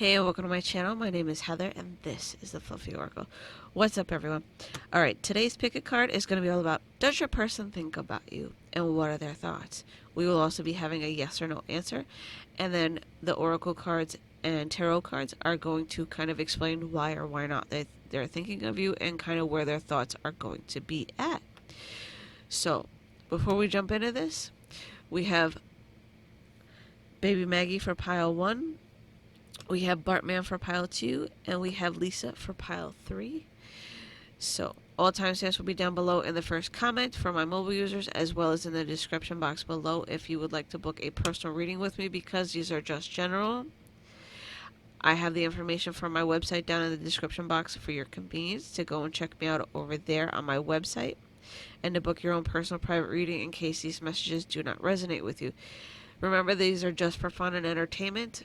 Hey, welcome to my channel. My name is Heather, and this is the Fluffy Oracle. What's up, everyone? Alright, today's pick a card is going to be all about, does your person think about you, and what are their thoughts? We will also be having a yes or no answer, and then the Oracle cards and Tarot cards are going to kind of explain why or why not they're thinking of you, and kind of where their thoughts are going to be at. So, before we jump into this, we have Baby Maggie for pile 1, we have Bartman for pile 2, and we have Lisa for pile 3. So, all timestamps will be down below in the first comment for my mobile users, as well as in the description box below if you would like to book a personal reading with me, because these are just general. I have the information from my website down in the description box for your convenience to go and check me out over there on my website, and to book your own personal private reading in case these messages do not resonate with you. Remember, these are just for fun and entertainment,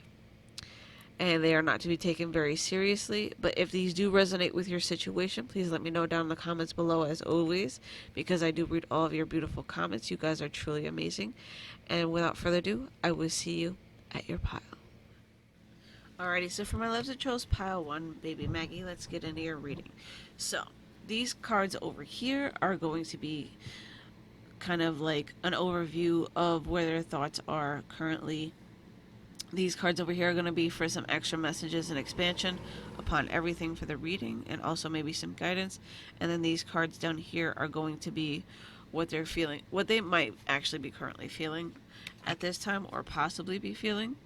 and they are not to be taken very seriously. But if these do resonate with your situation, please let me know down in the comments below, as always, because I do read all of your beautiful comments. You guys are truly amazing. And without further ado, I will see you at your pile. Alrighty, so for my loves that chose pile 1, Baby Maggie, let's get into your reading. So, these cards over here are going to be kind of like an overview of where their thoughts are currently. These cards over here are going to be for some extra messages and expansion upon everything for the reading, and also maybe some guidance. And then these cards down here are going to be what they're feeling, what they might actually be currently feeling at this time, or possibly be feeling.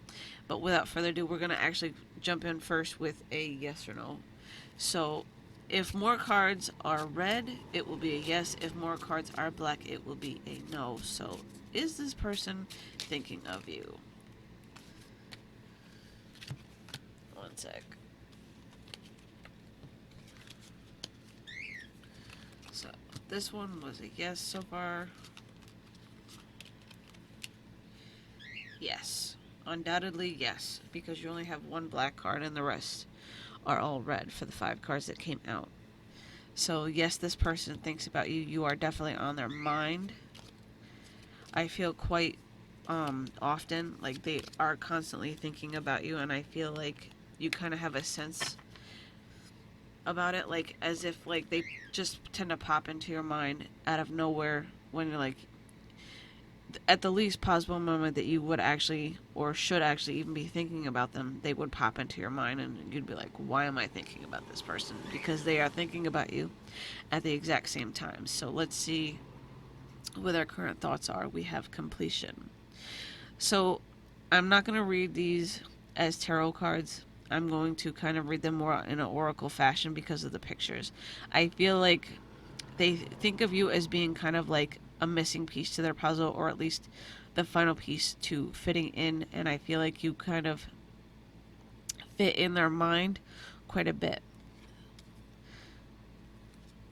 But without further ado, we're going to actually jump in first with a yes or no. So if more cards are red, it will be a yes. If more cards are black, it will be a no. So is this person thinking of you? One sec. So, this one was a yes so far. Yes. Undoubtedly yes, because you only have one black card and the rest are all red for the 5 cards that came out. So, yes, this person thinks about you. You are definitely on their mind. I feel quite often like they are constantly thinking about you, and I feel like you kind of have a sense about it, like as if like they just tend to pop into your mind out of nowhere when you're like at the least possible moment that you would actually or should actually even be thinking about them. They would pop into your mind and you'd be like, why am I thinking about this person? Because they are thinking about you at the exact same time. So let's see what our current thoughts are. We have completion. So I'm not going to read these as tarot cards. I'm going to kind of read them more in an oracle fashion because of the pictures. I feel like they think of you as being kind of like a missing piece to their puzzle, or at least the final piece to fitting in, and I feel like you kind of fit in their mind quite a bit.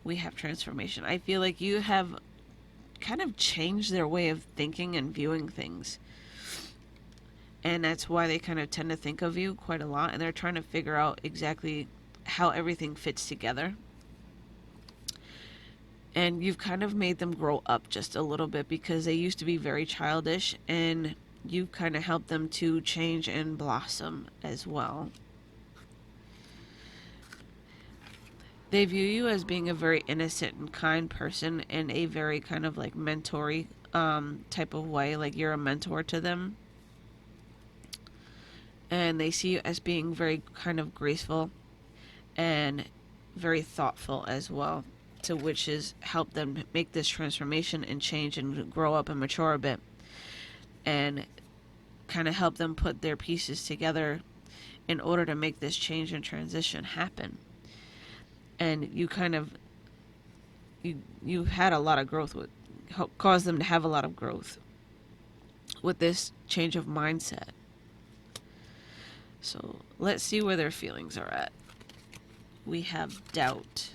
We have transformation. I feel like you have kind of changed their way of thinking and viewing things. And that's why they kind of tend to think of you quite a lot, and they're trying to figure out exactly how everything fits together. And you've kind of made them grow up just a little bit, because they used to be very childish, and you've kind of helped them to change and blossom as well. They view you as being a very innocent and kind person in a very kind of like mentor-y type of way, like you're a mentor to them. And they see you as being very kind of graceful and very thoughtful as well, to which has helped them make this transformation and change and grow up and mature a bit, and kind of help them put their pieces together in order to make this change and transition happen. And you kind of you had a lot of growth with, caused them to have a lot of growth with this change of mindset. So let's see where their feelings are at. We have doubt.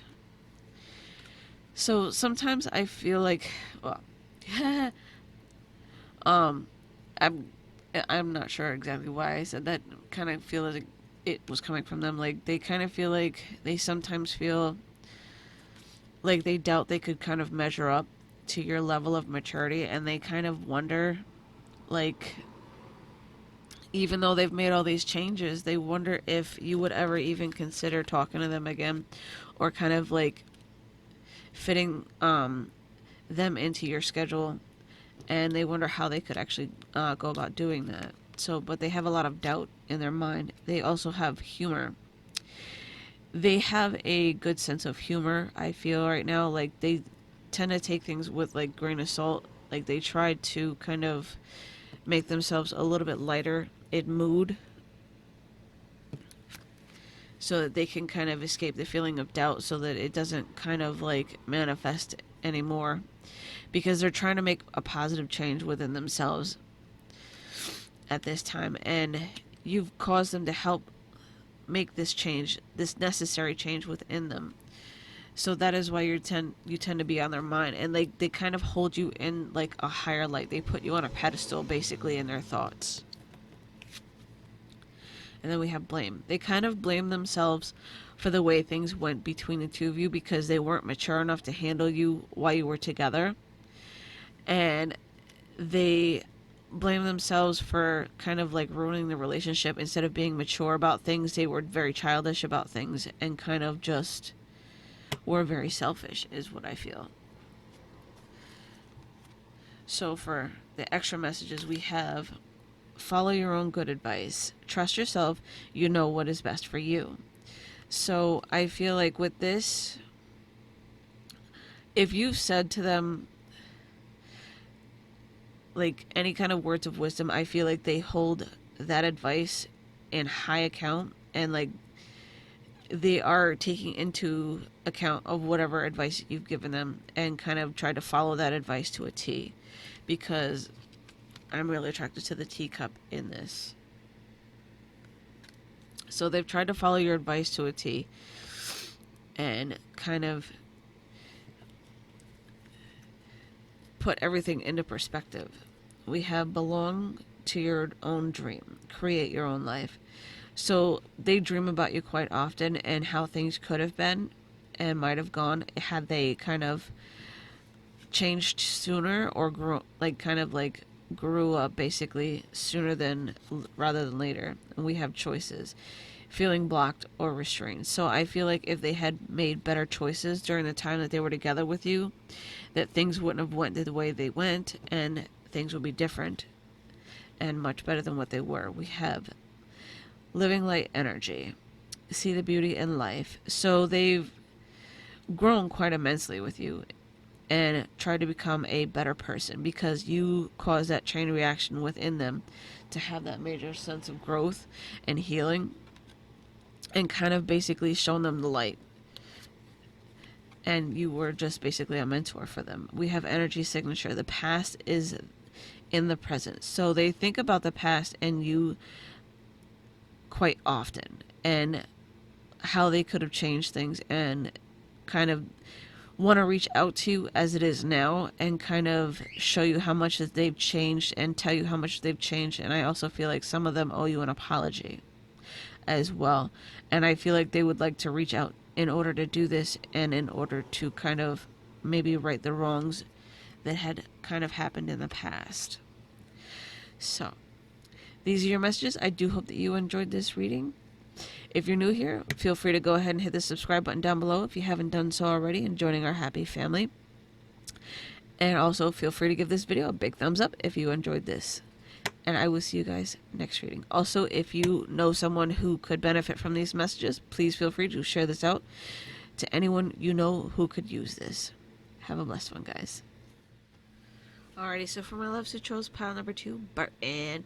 So sometimes I feel like, well, I'm not sure exactly why I said that. Kind of feel like it was coming from them. Like they kind of feel like they sometimes feel like they doubt they could kind of measure up to your level of maturity, and they kind of wonder, like, even though they've made all these changes, they wonder if you would ever even consider talking to them again, or kind of like fitting them into your schedule, and they wonder how they could actually go about doing that. So, but they have a lot of doubt in their mind. They also have humor. They have a good sense of humor, I feel right now. Like, they tend to take things with like grain of salt. Like, they try to kind of make themselves a little bit lighter in mood, so that they can kind of escape the feeling of doubt, so that it doesn't kind of like manifest anymore, because they're trying to make a positive change within themselves at this time, and you've caused them to help make this change, this necessary change within them. So that is why you tend to be on their mind, and like they kind of hold you in like a higher light. They put you on a pedestal basically in their thoughts. And then we have blame. They kind of blame themselves for the way things went between the two of you, because they weren't mature enough to handle you while you were together. And they blame themselves for kind of like ruining the relationship. Instead of being mature about things, they were very childish about things, and kind of just were very selfish, is what I feel. So for the extra messages, we have: follow your own good advice. Trust yourself. You know what is best for you. So I feel like with this, if you've said to them like any kind of words of wisdom, I feel like they hold that advice in high account, and like they are taking into account of whatever advice you've given them, and kind of try to follow that advice to a T, because I'm really attracted to the teacup in this. So they've tried to follow your advice to a T, and kind of put everything into perspective. We have belong to your own dream, create your own life. So they dream about you quite often, and how things could have been and might have gone had they kind of changed sooner, or grew up basically sooner than rather than later. And we have choices, feeling blocked or restrained. So I feel like if they had made better choices during the time that they were together with you, that things wouldn't have went the way they went, and things would be different and much better than what they were. We have living light energy, see the beauty in life. So they've grown quite immensely with you, and try to become a better person, because you caused that chain reaction within them to have that major sense of growth and healing, and kind of basically shown them the light. And you were just basically a mentor for them. We have energy signature. The past is in the present. So they think about the past and you quite often, and how they could have changed things, and kind of want to reach out to you as it is now, and kind of show you how much that they've changed, and tell you how much they've changed. And I also feel like some of them owe you an apology as well. And I feel like they would like to reach out in order to do this, and in order to kind of maybe right the wrongs that had kind of happened in the past. So these are your messages. I do hope that you enjoyed this reading. If you're new here, feel free to go ahead and hit the subscribe button down below if you haven't done so already, and joining our happy family. And also feel free to give this video a big thumbs up if you enjoyed this. And I will see you guys next reading. Also, if you know someone who could benefit from these messages, please feel free to share this out to anyone you know who could use this. Have a blessed one, guys. Alrighty, so for my loves who chose pile number 2, Barton.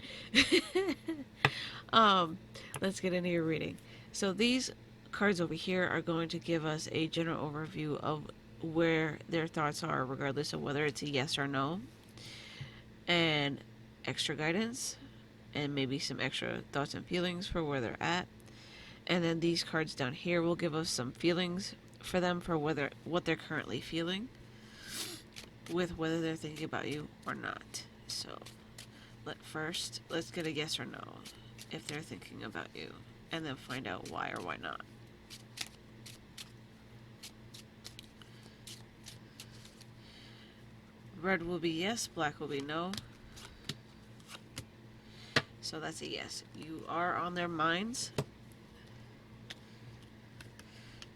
Let's get into your reading. So these cards over here are going to give us a general overview of where their thoughts are, regardless of whether it's a yes or no, and extra guidance, and maybe some extra thoughts and feelings for where they're at. And then these cards down here will give us some feelings for them, for what they're currently feeling, with whether they're thinking about you or not. So let's get a yes or no if they're thinking about you, and then find out why or why not. Red will be yes, black will be no. So that's a yes. You are on their minds.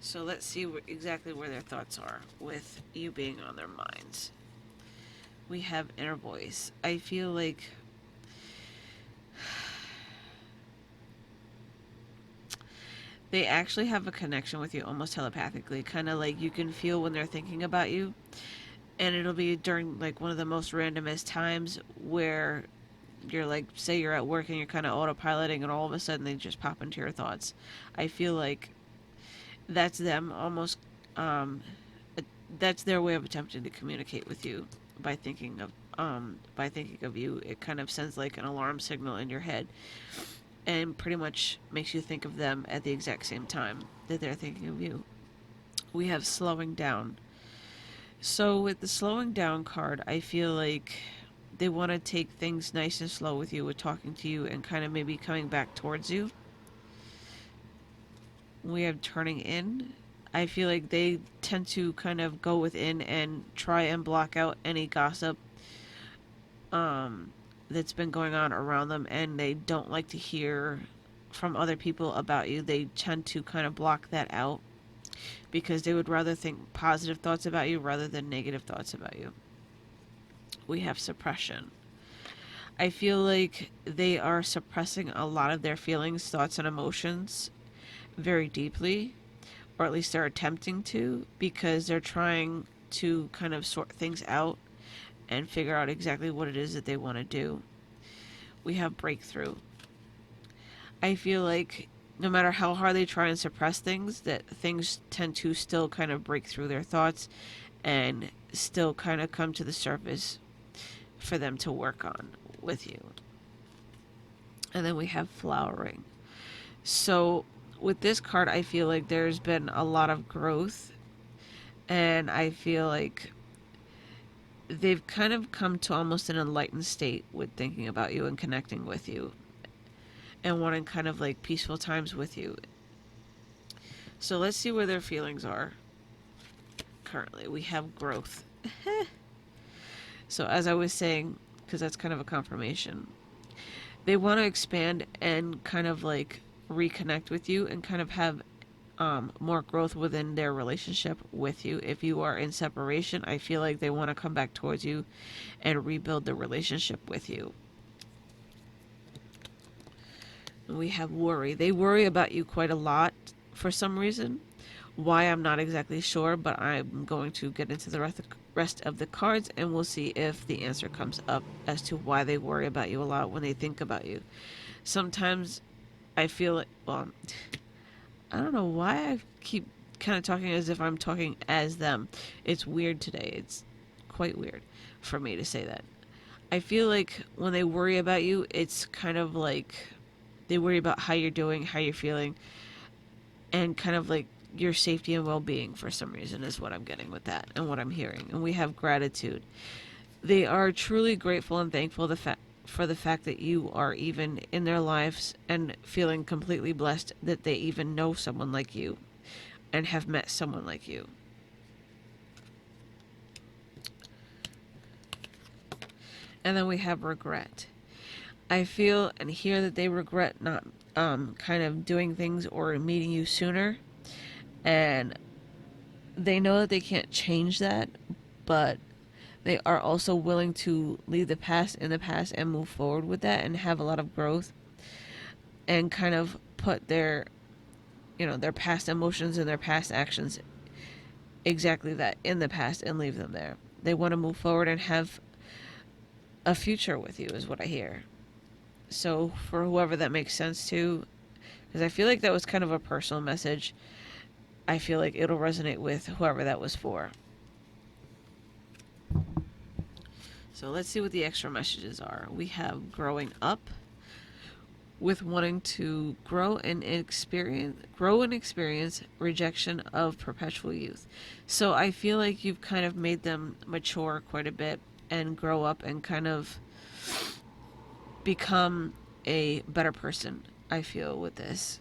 So let's see exactly where their thoughts are with you being on their minds. We have inner voice. I feel like they actually have a connection with you almost telepathically. Kind of like you can feel when they're thinking about you. And it'll be during like one of the most randomest times where you're like, say you're at work and you're kind of autopiloting and all of a sudden they just pop into your thoughts. I feel like that's them almost, that's their way of attempting to communicate with you by thinking of you. It kind of sends like an alarm signal in your head and pretty much makes you think of them at the exact same time that they're thinking of you. We have slowing down. So with the slowing down card, I feel like they want to take things nice and slow with you, with talking to you and kind of maybe coming back towards you. We have turning in. I feel like they tend to kind of go within and try and block out any gossip that's been going on around them, and they don't like to hear from other people about you. They tend to kind of block that out because they would rather think positive thoughts about you rather than negative thoughts about you. We have suppression. I feel like they are suppressing a lot of their feelings, thoughts, and emotions very deeply, or at least they're attempting to, because they're trying to kind of sort things out and figure out exactly what it is that they want to do. We have breakthrough. I feel like no matter how hard they try and suppress things, that things tend to still kind of break through their thoughts and still kind of come to the surface for them to work on with you. And then we have flowering. So with this card, I feel like there's been a lot of growth, and I feel like they've kind of come to almost an enlightened state with thinking about you and connecting with you and wanting kind of like peaceful times with you. So let's see where their feelings are currently. We have growth. So as I was saying, because that's kind of a confirmation, they want to expand and kind of like reconnect with you and kind of have more growth within their relationship with you. If you are in separation, I feel like they want to come back towards you and rebuild the relationship with you. We have worry. They worry about you quite a lot for some reason. Why, I'm not exactly sure, but I'm going to get into the rest of the cards and we'll see if the answer comes up as to why they worry about you a lot when they think about you. Sometimes I feel like, well, I don't know why I keep kind of talking as if I'm talking as them. It's weird today. It's quite weird for me to say that. I feel like when they worry about you, it's kind of like they worry about how you're doing, how you're feeling, and kind of like your safety and well-being for some reason is what I'm getting with that and what I'm hearing. And we have gratitude. They are truly grateful and thankful for the fact that you are even in their lives and feeling completely blessed that they even know someone like you and have met someone like you. And then we have regret. I feel and hear that they regret not kind of doing things or meeting you sooner, and they know that they can't change that, but they are also willing to leave the past in the past and move forward with that and have a lot of growth and kind of put their their past emotions and their past actions exactly that in the past and leave them there. They want to move forward and have a future with you is what I hear. So for whoever that makes sense to, because I feel like that was kind of a personal message, I feel like it'll resonate with whoever that was for. So let's see what the extra messages are. We have growing up, with wanting to grow and experience rejection of perpetual youth. So I feel like you've kind of made them mature quite a bit and grow up and kind of become a better person, I feel, with this.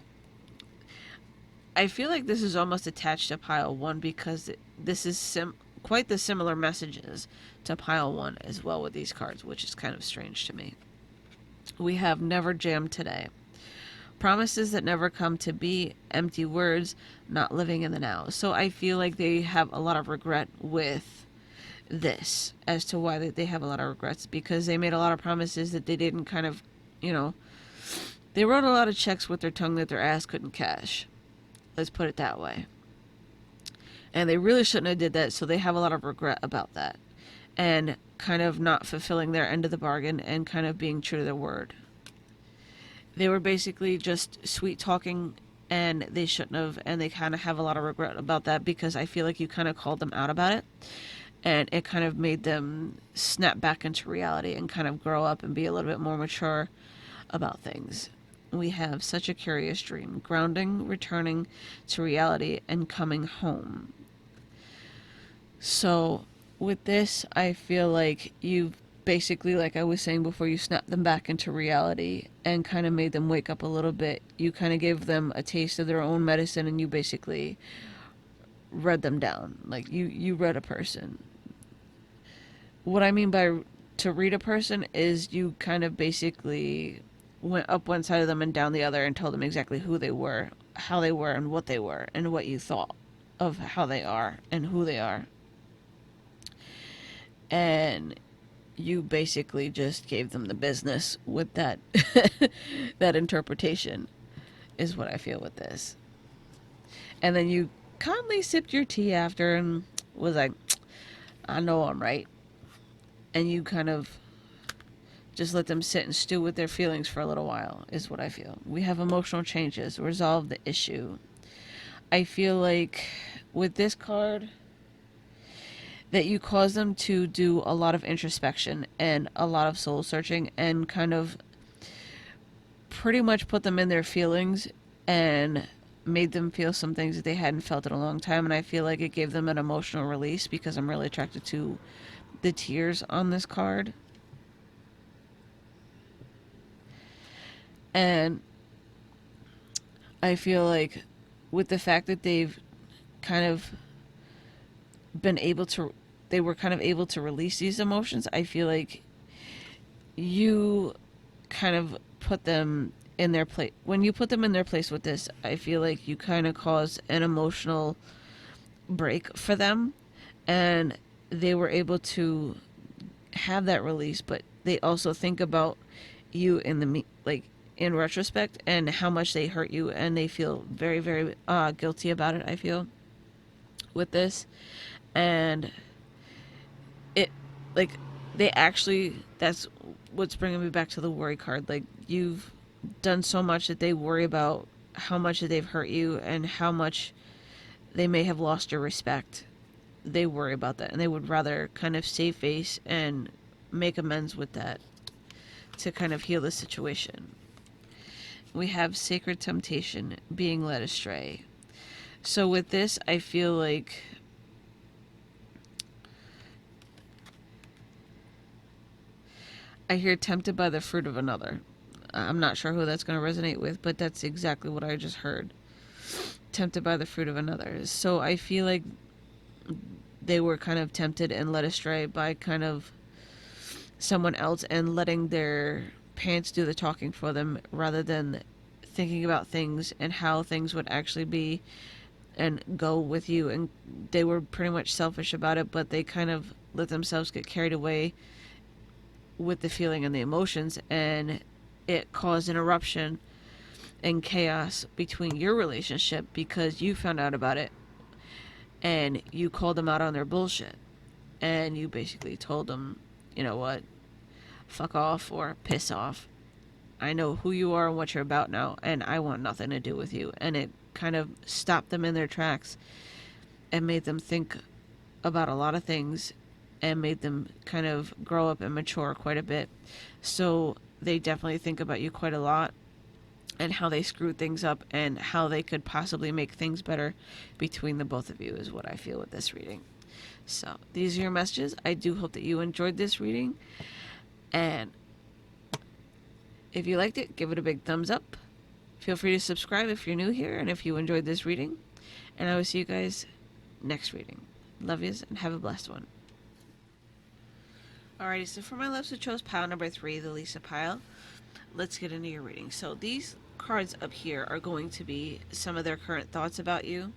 I feel like this is almost attached to pile 1 because this is quite the similar messages to pile 1 as well with these cards, which is kind of strange to me. We have never jammed today. Promises that never come to be, empty words, not living in the now. So I feel like they have a lot of regret with this as to why they have a lot of regrets, because they made a lot of promises that they didn't kind of, you know, they wrote a lot of checks with their tongue that their ass couldn't cash. Let's put it that way. And they really shouldn't have did that, so they have a lot of regret about that. And kind of not fulfilling their end of the bargain and kind of being true to their word. They were basically just sweet talking, and they shouldn't have, and they kind of have a lot of regret about that, because I feel like you kind of called them out about it, and it kind of made them snap back into reality and kind of grow up and be a little bit more mature about things. We have such a curious dream, grounding, returning to reality, and coming home. So with this, I feel like you've basically, like I was saying before, you snapped them back into reality and kind of made them wake up a little bit. You kind of gave them a taste of their own medicine, and you basically read them down. Like you read a person. What I mean by to read a person is you kind of basically went up one side of them and down the other and told them exactly who they were, how they were, and what you thought of how they are and who they are. And you basically just gave them the business with that that interpretation is what I feel with this. And then you calmly sipped your tea after and was like, I know I'm right. And you kind of just let them sit and stew with their feelings for a little while is what I feel. We have emotional changes, resolve the issue. I feel like with this card that you cause them to do a lot of introspection and a lot of soul searching, and kind of pretty much put them in their feelings and made them feel some things that they hadn't felt in a long time. And I feel like it gave them an emotional release, because I'm really attracted to the tears on this card. And I feel like with the fact that they've kind of been able to, they were kind of able to release these emotions, I feel like you kind of put them in their place. When you put them in their place with this, I feel like you kind of cause an emotional break for them, and they were able to have that release, but they also think about you in the like in retrospect and how much they hurt you, and they feel very, very guilty about it, I feel, with this. And it, like, they actually, that's what's bringing me back to the worry card. Like, you've done so much that they worry about how much that they've hurt you and how much they may have lost your respect. They worry about that, and they would rather kind of save face and make amends with that to kind of heal the situation. We have sacred temptation, being led astray. So with this, I feel like I hear tempted by the fruit of another. I'm not sure who that's going to resonate with, but that's exactly what I just heard. Tempted by the fruit of another. So I feel like they were kind of tempted and led astray by kind of someone else, and letting their pants do the talking for them, rather than thinking about things and how things would actually be and go with you. And they were pretty much selfish about it, but they kind of let themselves get carried away with the feeling and the emotions, and it caused an eruption and chaos between your relationship, because you found out about it and you called them out on their bullshit, and you basically told them, you know what, fuck off or piss off. I know who you are and what you're about now, and I want nothing to do with you. And it kind of stopped them in their tracks and made them think about a lot of things, and made them kind of grow up and mature quite a bit. So they definitely think about you quite a lot, and how they screwed things up and how they could possibly make things better between the both of you is what I feel with this reading. So these are your messages. I do hope that you enjoyed this reading, and if you liked it, give it a big thumbs up. Feel free to subscribe if you're new here and if you enjoyed this reading. And I will see you guys next reading. Love yous and have a blessed one. Alrighty, so for my loves, I chose pile number 3, the Lisa pile. let's get into your reading. So these cards up here are going to be some of their current thoughts about you.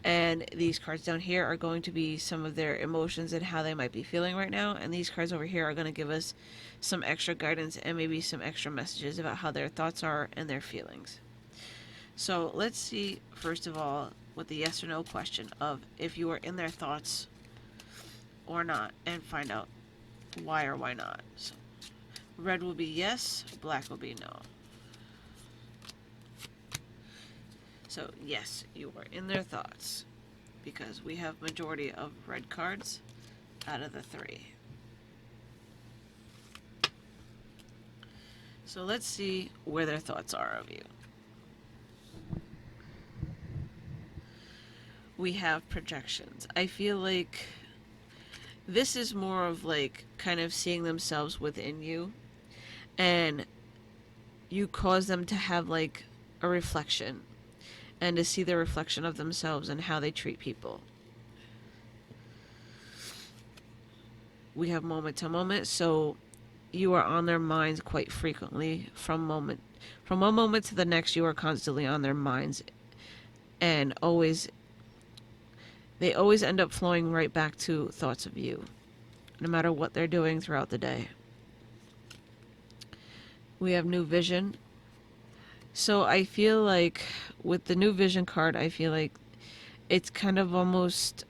And these cards down here are going to be some of their emotions and how they might be feeling right now. And these cards over here are going to give us some extra guidance and maybe some extra messages about how their thoughts are and their feelings. So let's see, first of all, with the yes or no question of if you are in their thoughts or not, and find out why or why not. So red will be yes, black will be no. So yes, you are in their thoughts because we have majority of red cards out of the 3. So let's see where their thoughts are of you. We have projections. I feel like this is more of like kind of seeing themselves within you, and you cause them to have like a reflection and to see the reflection of themselves and how they treat people. We have moment to moment, so you are on their minds quite frequently from one moment to the next. You are constantly on their minds, and they always end up flowing right back to thoughts of you, no matter what they're doing throughout the day. We have new vision. So I feel like with the new vision card, I feel like it's kind of almost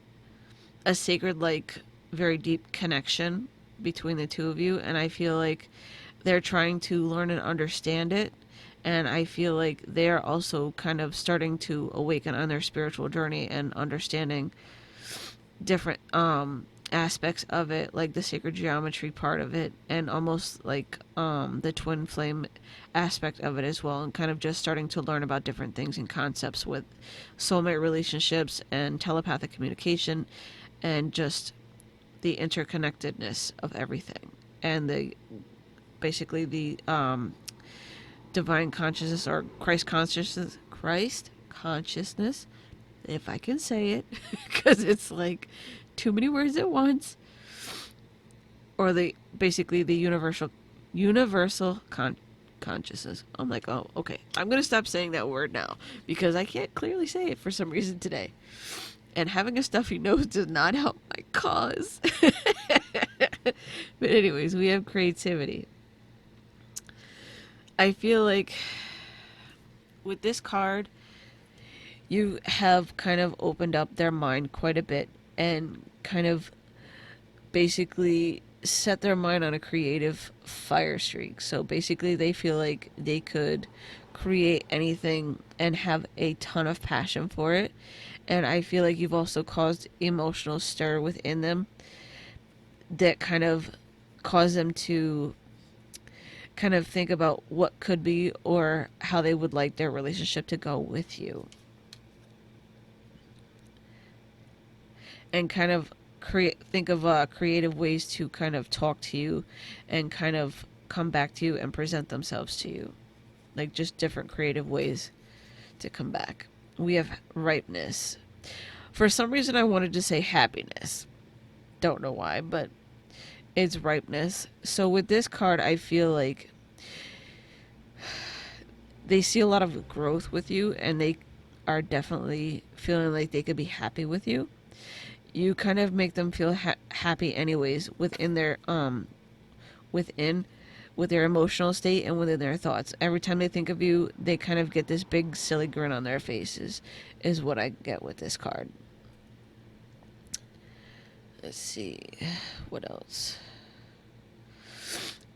a sacred, like very deep connection between the two of you. And I feel like they're trying to learn and understand it. And I feel like they're also kind of starting to awaken on their spiritual journey and understanding different aspects of it, like the sacred geometry part of it, and almost like the twin flame aspect of it as well, and kind of just starting to learn about different things and concepts with soulmate relationships and telepathic communication and just the interconnectedness of everything, and the basically the divine consciousness or Christ consciousness, if I can say it, because it's like too many words at once, or the basically the universal consciousness. I'm like, oh, okay, I'm gonna stop saying that word now because I can't clearly say it for some reason today, and having a stuffy nose does not help my cause. But anyways, we have creativity. I feel like with this card, you have kind of opened up their mind quite a bit and kind of basically set their mind on a creative fire streak. So basically they feel like they could create anything and have a ton of passion for it. And I feel like you've also caused emotional stir within them that kind of cause them to kind of think about what could be or how they would like their relationship to go with you. And kind of think of creative ways to kind of talk to you and kind of come back to you and present themselves to you. Like just different creative ways to come back. We have ripeness. For some reason I wanted to say happiness. Don't know why, but it's ripeness. So with this card, I feel like they see a lot of growth with you, and they are definitely feeling like they could be happy with you. You kind of make them feel happy anyways within their with their emotional state and within their thoughts. Every time they think of you, they kind of get this big silly grin on their faces, is what I get with this card. Let's see, what else?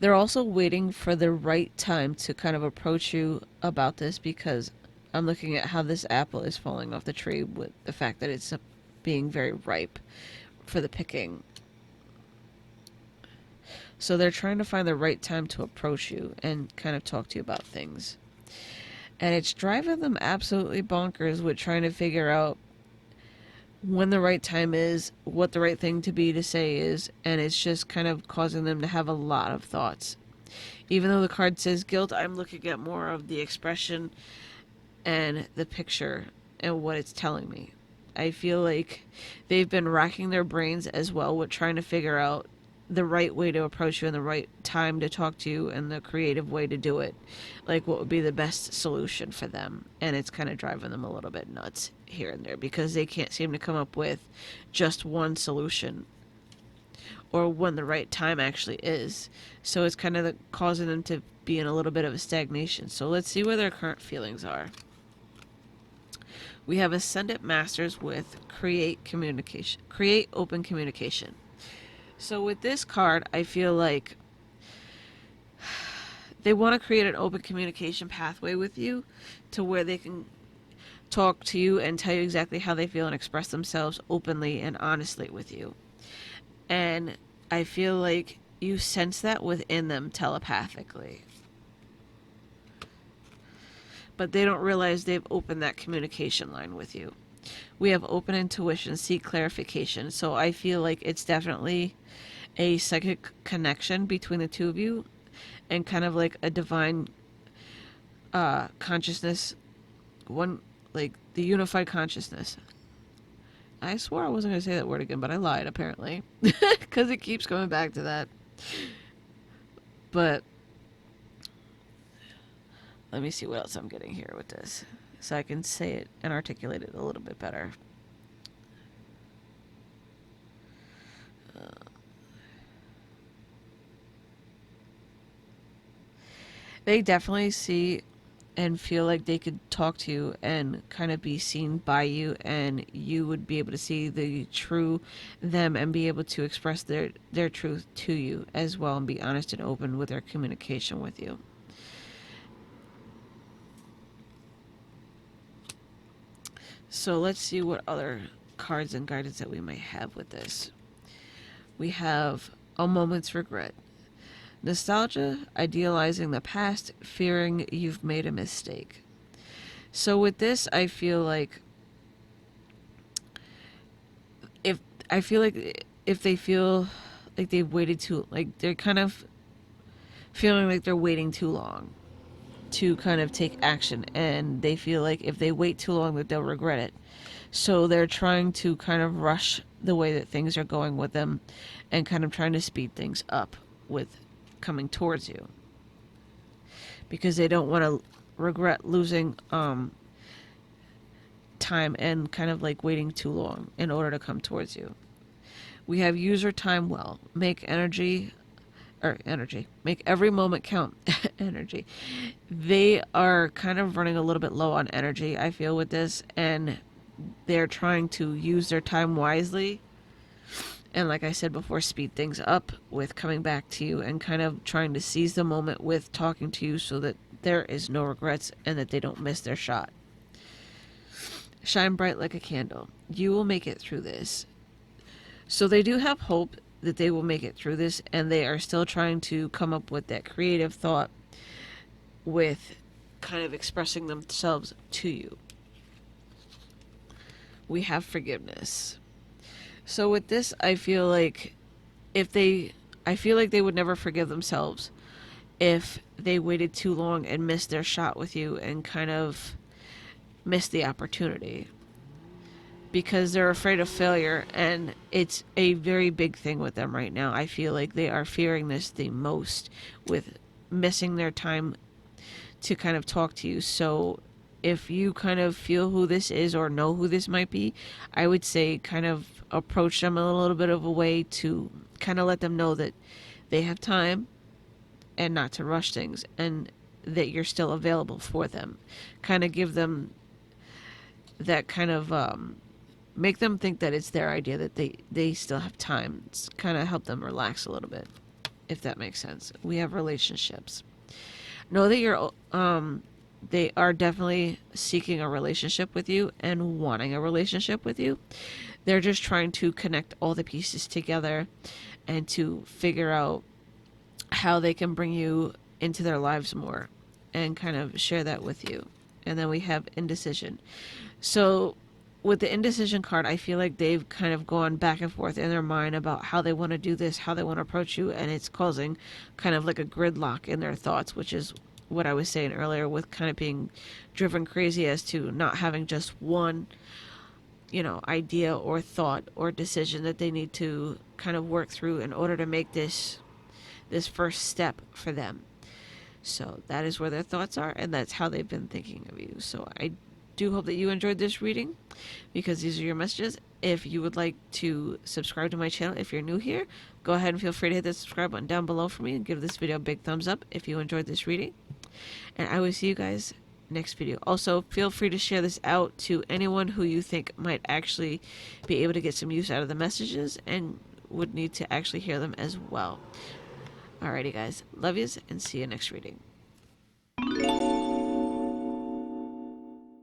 They're also waiting for the right time to kind of approach you about this, because I'm looking at how this apple is falling off the tree with the fact that it's being very ripe for the picking. So they're trying to find the right time to approach you and kind of talk to you about things. And it's driving them absolutely bonkers with trying to figure out when the right time is, what the right thing to be to say is, and it's just kind of causing them to have a lot of thoughts. Even though the card says guilt, I'm looking at more of the expression and the picture and what it's telling me. I feel like they've been racking their brains as well with trying to figure out the right way to approach you and the right time to talk to you and the creative way to do it. Like what would be the best solution for them. And it's kind of driving them a little bit nuts here and there because they can't seem to come up with just one solution or when the right time actually is. So it's kind of causing them to be in a little bit of a stagnation. So let's see where their current feelings are. We have Ascendant Masters with create open communication. So with this card, I feel like they want to create an open communication pathway with you to where they can talk to you and tell you exactly how they feel and express themselves openly and honestly with you. And I feel like you sense that within them telepathically. But they don't realize they've opened that communication line with you. We have open intuition, seek clarification. So I feel like it's definitely a psychic connection between the two of you and kind of like a divine consciousness, one, like the unified consciousness. I swore I wasn't going to say that word again, but I lied apparently because it keeps coming back to that. But let me see what else I'm getting here with this so I can say it and articulate it a little bit better. They definitely see and feel like they could talk to you and kind of be seen by you, and you would be able to see the true them and be able to express their truth to you as well and be honest and open with their communication with you. So let's see what other cards and guidance that we might have with this. We have a moment's regret. Nostalgia, idealizing the past, fearing you've made a mistake. So with this, I feel like if they feel like they've waited too, like they're kind of feeling like they're waiting too long to kind of take action, and they feel like if they wait too long that they'll regret it. So they're trying to kind of rush the way that things are going with them and kind of trying to speed things up with coming towards you because they don't want to regret losing time and kind of like waiting too long in order to come towards you. We have use your time well, make make every moment count. Energy. They are kind of running a little bit low on energy, I feel, with this, and they're trying to use their time wisely and, like I said before, speed things up with coming back to you and kind of trying to seize the moment with talking to you so that there is no regrets and that they don't miss their shot. Shine bright like a candle. You will make it through this. So they do have hope that they will make it through this, and they are still trying to come up with that creative thought with kind of expressing themselves to you. We have forgiveness. So with this, I feel like they would never forgive themselves if they waited too long and missed their shot with you and kind of missed the opportunity. Because they're afraid of failure, and it's a very big thing with them right now. I feel like they are fearing this the most with missing their time to kind of talk to you. So if you kind of feel who this is or know who this might be, I would say kind of approach them in a little bit of a way to kind of let them know that they have time and not to rush things and that you're still available for them. Kind of give them that kind of make them think that it's their idea, that they still have time. It's kind of help them relax a little bit, if that makes sense. We have relationships. Know that they are definitely seeking a relationship with you and wanting a relationship with you. They're just trying to connect all the pieces together and to figure out how they can bring you into their lives more and kind of share that with you. And then we have indecision. So with the indecision card, I feel like they've kind of gone back and forth in their mind about how they want to do this, how they want to approach you, and it's causing kind of like a gridlock in their thoughts, which is what I was saying earlier with kind of being driven crazy as to not having just one idea or thought or decision that they need to kind of work through in order to make this first step for them. So that is where their thoughts are, and that's how they've been thinking of you. So I do hope that you enjoyed this reading, because these are your messages. If you would like to subscribe to my channel, if you're new here, go ahead and feel free to hit the subscribe button down below for me, and give this video a big thumbs up if you enjoyed this reading. And I will see you guys next video. Also, feel free to share this out to anyone who you think might actually be able to get some use out of the messages and would need to actually hear them as well. Alrighty guys, love yous, and see you next reading.